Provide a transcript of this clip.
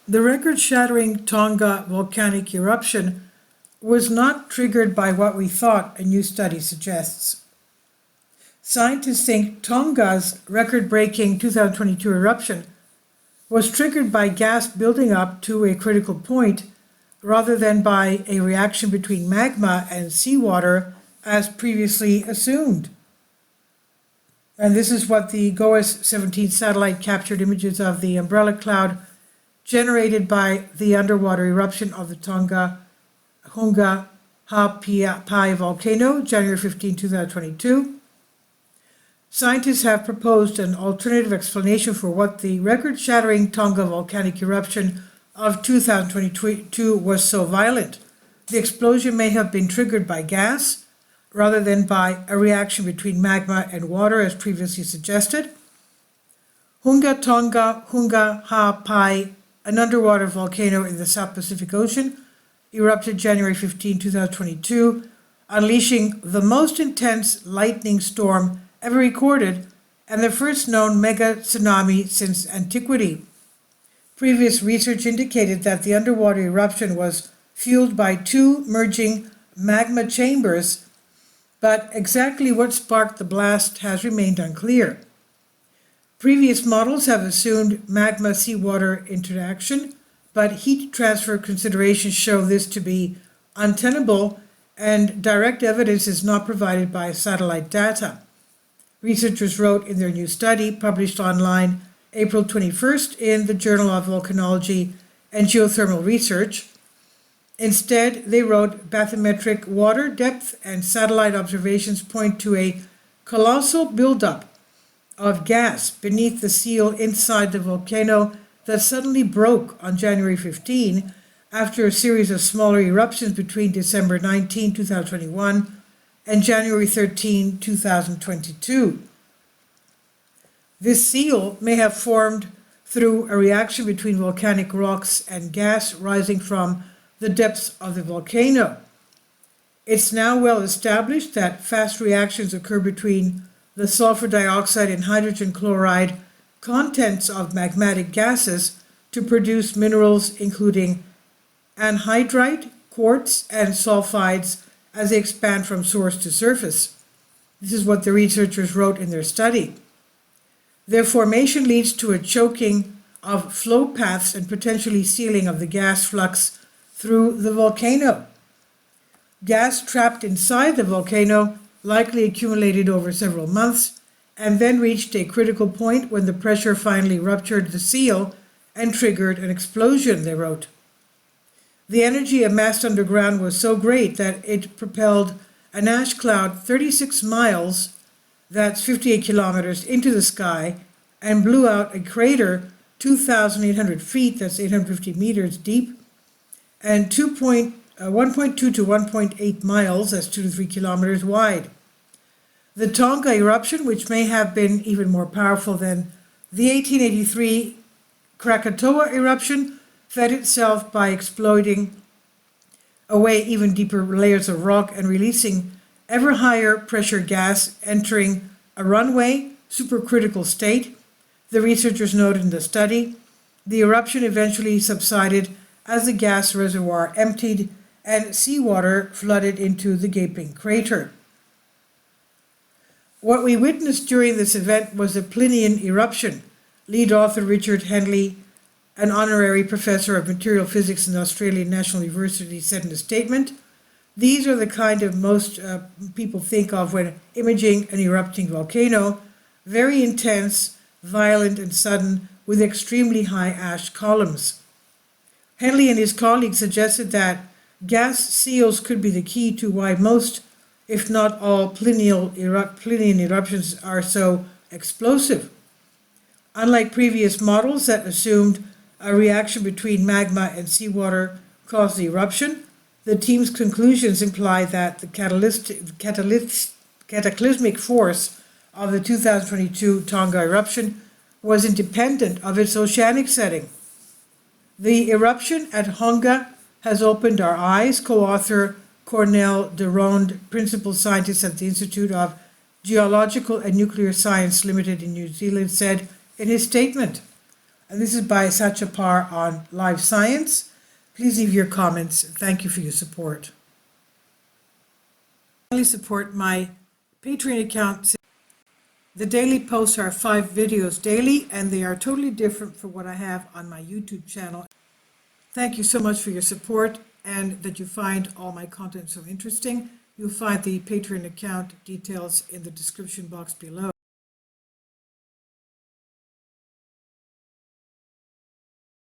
The record-shattering Tonga volcanic eruption was not triggered by what we thought, a new study suggests. Scientists think Tonga's record-breaking 2022 eruption was triggered by gas building up to a critical point rather than by a reaction between magma and seawater as previously assumed. And this is what the GOES-17 satellite captured images of the umbrella cloud generated by the underwater eruption of the Tonga Hunga Ha'apai volcano, January 15, 2022. Scientists have proposed an alternative explanation for what the record-shattering Tonga volcanic eruption of 2022 was so violent. The explosion may have been triggered by gas rather than by a reaction between magma and water as previously suggested. Hunga Tonga-Hunga Ha'apai, an underwater volcano in the South Pacific Ocean, erupted January 15, 2022, unleashing the most intense lightning storm ever recorded and the first known mega tsunami since antiquity. Previous research indicated that the underwater eruption was fueled by two merging magma chambers, but exactly what sparked the blast has remained unclear. Previous models have assumed magma-seawater interaction, but heat transfer considerations show this to be untenable, and direct evidence is not provided by satellite data. Researchers wrote in their new study, published online April 21st in the Journal of Volcanology and Geothermal Research. Instead, they wrote bathymetric water depth and satellite observations point to a colossal buildup of gas beneath the seal inside the volcano that suddenly broke on January 15 after a series of smaller eruptions between December 19, 2021 and January 13, 2022. This seal may have formed through a reaction between volcanic rocks and gas rising from the depths of the volcano. It's now well established that fast reactions occur between the sulfur dioxide and hydrogen chloride contents of magmatic gases to produce minerals including anhydrite, quartz, and sulfides as they expand from source to surface. This is what the researchers wrote in their study. Their formation leads to a choking of flow paths and potentially sealing of the gas flux through the volcano. Gas trapped inside the volcano likely accumulated over several months and then reached a critical point when the pressure finally ruptured the seal and triggered an explosion, they wrote. The energy amassed underground was so great that it propelled an ash cloud 36 miles, that's 58 kilometers, into the sky and blew out a crater 2,800 feet, that's 850 meters deep, and 1.2 to 1.8 miles, that's 2 to 3 kilometers wide. The Tonga eruption, which may have been even more powerful than the 1883 Krakatoa eruption, fed itself by exploding away even deeper layers of rock and releasing ever higher pressure gas, entering a runaway supercritical state. The researchers noted in the study, the eruption eventually subsided as the gas reservoir emptied and seawater flooded into the gaping crater. What we witnessed during this event was a Plinian eruption, lead author Richard Henley, an honorary professor of material physics in the Australian National University, said in a statement. These are the kind of most people think of when imaging an erupting volcano, very intense, violent, and sudden, with extremely high ash columns. Henley and his colleagues suggested that gas seals could be the key to why most, if not all, Plinian eruptions are so explosive. Unlike previous models that assumed a reaction between magma and seawater caused the eruption, the team's conclusions imply that the cataclysmic force of the 2022 Tonga eruption was independent of its oceanic setting. The eruption at Hunga has opened our eyes, co-author Cornel de Ronde, principal scientist at the Institute of Geological and Nuclear Science Limited in New Zealand, said in his statement. And this is by Satchapar on Live Science. Please leave your comments. Thank you for your support. Finally, support my Patreon account. The daily posts are 5 videos daily, and they are totally different from what I have on my YouTube channel. Thank you so much for your support and that you find all my content so interesting. You'll find the Patreon account details in the description box below.